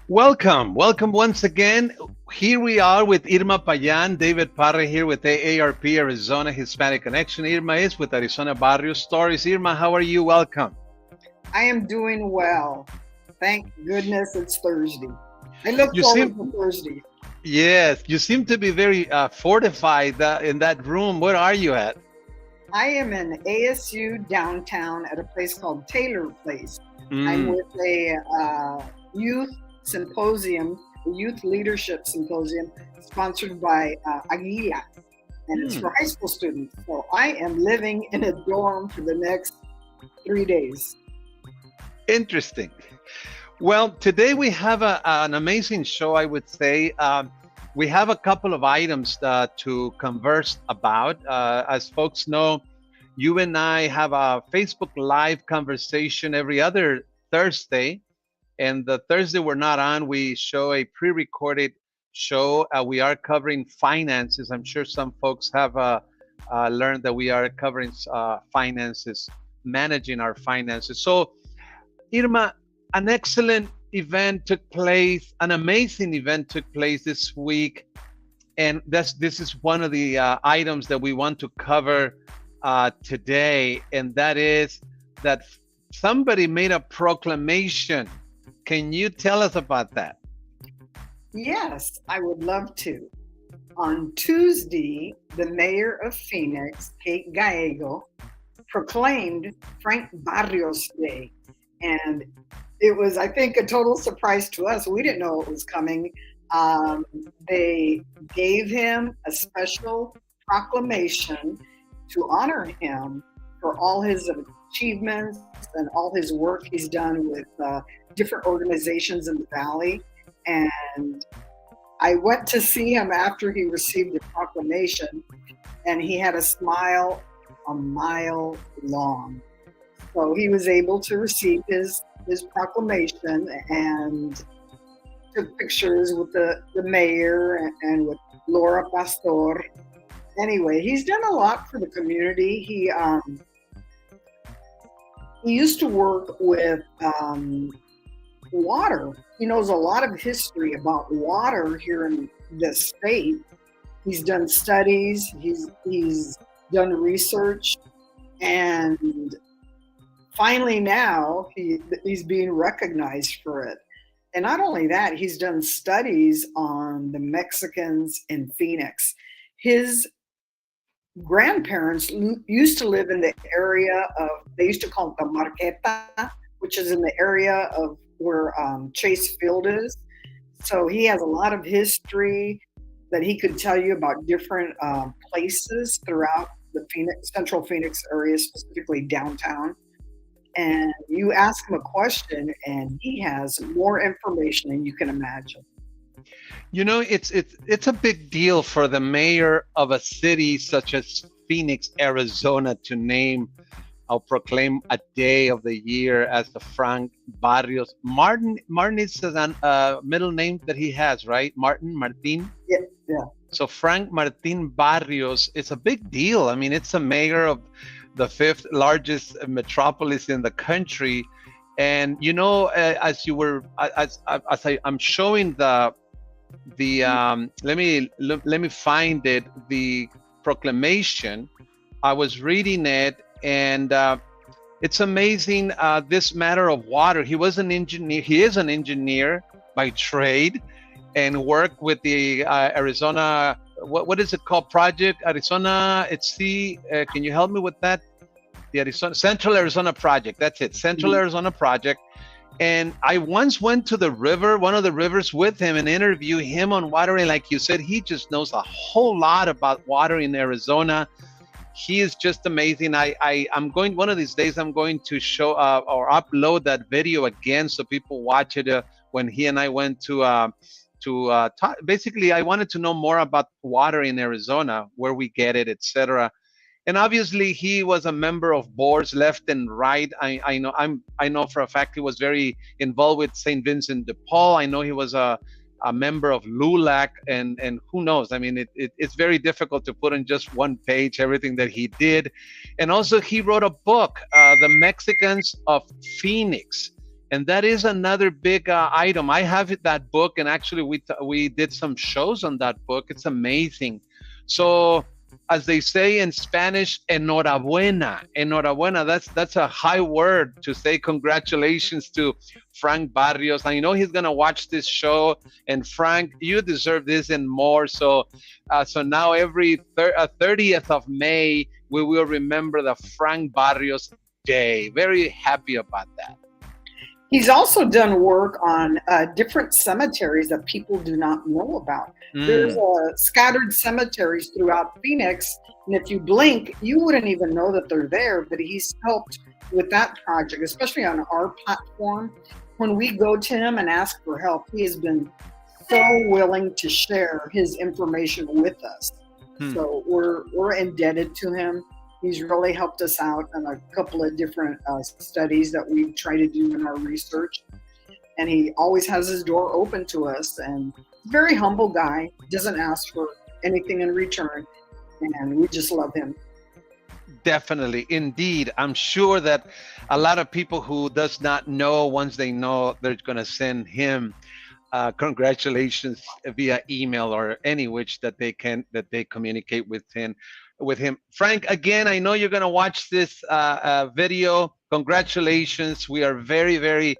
Welcome once again. Here we are with Irma Payan, David Parra here with AARP Arizona Hispanic Connection. Irma is with Arizona Barrios Stories. Irma, how are you? Welcome. I am doing well. Thank goodness it's Thursday. I look You forward seem, to Thursday. yes, you seem to be very fortified in that room. Where are you at? I am in ASU downtown at a place called Taylor Place. I'm Mm, with a youth symposium, a youth leadership symposium sponsored by Aguila, and it's mm, for high school students. So I am living in a dorm for the next 3 days. interesting. Well, today we have an amazing show, I would say. We have a couple of items to converse about. As folks know, you and I have a Facebook Live conversation every other Thursday. And the Thursday we're not on, we show a pre recorded show. We are covering finances. I'm sure some folks have learned that we are covering finances, managing our finances. So, Irma, an excellent event took place, an amazing event took place this week, and this is one of the items that we want to cover today, and that is that somebody made a proclamation. Can you tell us about that? Yes, I would love to. On Tuesday, the mayor of Phoenix, Kate Gallego, proclaimed Frank Barrios Day. And it was, I think, a total surprise to us. We didn't know it was coming. Um, they gave him a special proclamation to honor him for all his achievements and all his work he's done with different organizations in the Valley. And I went to see him after he received the proclamation, and he had a smile a mile long. So he was able to receive his proclamation and took pictures with the mayor and with Laura Pastor. Anyway, he's done a lot for the community. He used to work with water. He knows a lot of history about water here in this state. He's done studies. He's done research, and finally now he's being recognized for it. And not only that, he's done studies on the Mexicans in Phoenix. His grandparents used to live in the area of, they used to call it the Marqueta, which is in the area of where Chase Field is. So he has a lot of history that he could tell you about different places throughout the Phoenix, Central Phoenix area, specifically downtown. And you ask him a question, and he has more information than you can imagine. You know, it's a big deal for the mayor of a city such as Phoenix, Arizona, to name or proclaim a day of the year as the Frank Barrios. Martin is a middle name that he has, right? Martin. Yeah, yeah. So Frank Martin Barrios, it's a big deal. I mean, it's a mayor of the fifth largest metropolis in the country. And you know, as you were, I'm showing the let me find it, the proclamation. I was reading it, and it's amazing. This matter of water. He was an engineer. He is an engineer by trade, and worked with the Arizona. What is it called? Project Arizona. Can you help me with that? The Arizona Central Arizona Project. That's it. Central Arizona Project. And I once went to the river, one of the rivers, with him and interviewed him on watering. Like you said, he just knows a whole lot about water in Arizona. He is just amazing. I'm going, one of these days, I'm going to show or upload that video again so people watch it when he and I went to talk. Basically, I wanted to know more about water in Arizona, where we get it, etc. And obviously, he was a member of boards left and right. I know for a fact he was very involved with St. Vincent de Paul. I know he was a member of LULAC, and who knows? I mean, it's very difficult to put in just one page everything that he did. And also, he wrote a book, The Mexicans of Phoenix. And that is another big item. I have that book, and actually we did some shows on that book. It's amazing. So, as they say in Spanish, enhorabuena, enhorabuena. That's a high word to say congratulations to Frank Barrios. I know he's gonna watch this show, and Frank, you deserve this and more. So now every 30th of May, we will remember the Frank Barrios Day. Very happy about that. He's also done work on different cemeteries that people do not know about. There's scattered cemeteries throughout Phoenix, and if you blink, you wouldn't even know that they're there. But he's helped with that project, especially on our platform. When we go to him and ask for help, he has been so willing to share his information with us. So we're indebted to him. He's really helped us out on a couple of different studies that we try to do in our research. And he always has his door open to us, and very humble guy, doesn't ask for anything in return. And we just love him. Definitely. Indeed. I'm sure that a lot of people who does not know, once they know, they're going to send him congratulations via email or any which that they communicate with him. Frank, again, I know you're going to watch this video. Congratulations. We are very, very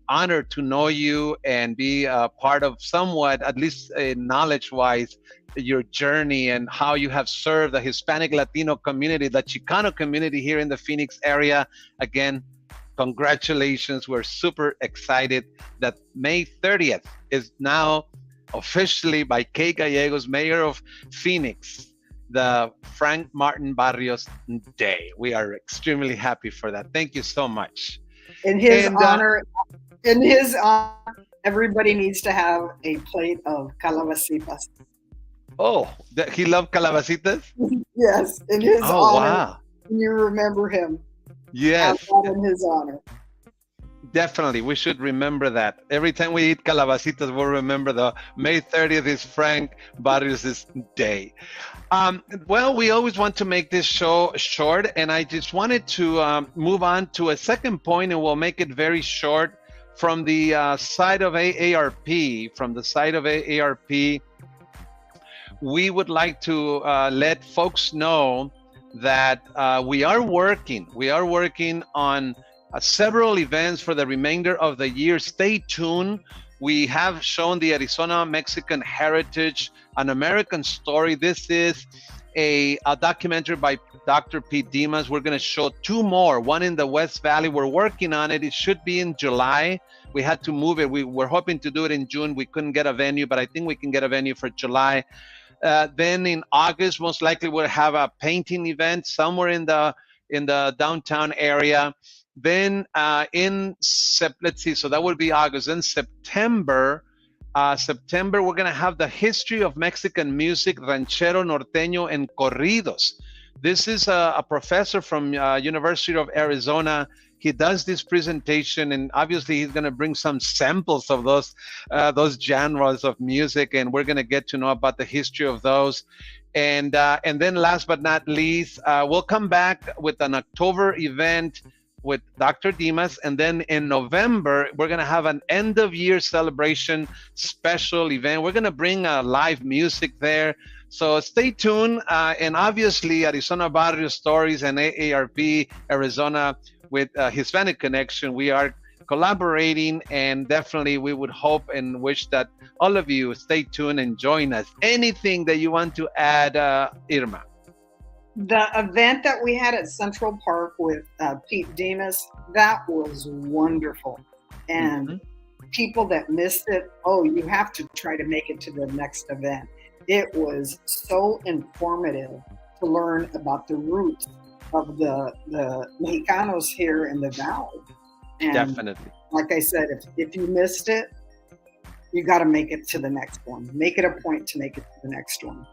honored to know you and be a part of somewhat, at least knowledge-wise, your journey and how you have served the Hispanic Latino community, the Chicano community here in the Phoenix area. Again, congratulations. We're super excited that May 30th is now officially by Kate Gallegos, Mayor of Phoenix, the Frank Martin Barrios Day. We are extremely happy for that. Thank you so much. In his honor, everybody needs to have a plate of calabacitas. Oh, he loved calabacitas? Yes, in his honor. Wow. You remember him. Yes. In his honor. Definitely. We should remember that. Every time we eat calabacitas, we'll remember the May 30th is Frank Barrios' day. Well, we always want to make this show short, and I just wanted to move on to a second point, and we'll make it very short. From the side of AARP, we would like to let folks know that we are working on several events for the remainder of the year. Stay tuned. We have shown the Arizona Mexican Heritage, an American story. This is a documentary by Dr. Pete Dimas. We're going to show two more, one in the West Valley. We're working on it. It should be in July. We had to move it. We were hoping to do it in June. We couldn't get a venue, but I think we can get a venue for July. Then in August, most likely we'll have a painting event somewhere in the downtown area. Then let's see, so that would be August. Then September, we're going to have the history of Mexican music, ranchero, norteño, and corridos. This is a professor from University of Arizona. He does this presentation, and obviously he's going to bring some samples of those genres of music, and we're going to get to know about the history of those. And then last but not least, we'll come back with an October event with Dr. Dimas, and then in November we're going to have an end of year celebration special event. We're going to bring live music there, so stay tuned. And obviously Arizona Barrios Stories and AARP Arizona with Hispanic Connection, we are collaborating, and definitely we would hope and wish that all of you stay tuned and join us. Anything that you want to add, Irma? The event that we had at Central Park with Pete Dimas, that was wonderful. And people that missed it, you have to try to make it to the next event. It was so informative to learn about the roots of the Mexicanos here in the Valley. And definitely. Like I said, if you missed it, you got to make it to the next one. Make it a point to make it to the next one.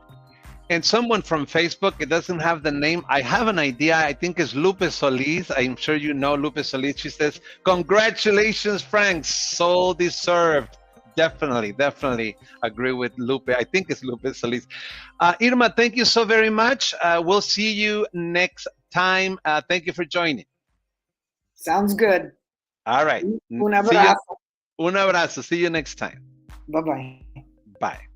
And someone from Facebook, it doesn't have the name. I have an idea. I think it's Lupe Solis. I'm sure you know Lupe Solis. She says, congratulations, Frank. So deserved. Definitely agree with Lupe. I think it's Lupe Solis. Irma, thank you so very much. We'll see you next time. Thank you for joining. Sounds good. All right. Un See you. abrazo. Un abrazo. See you next time. Bye bye. Bye.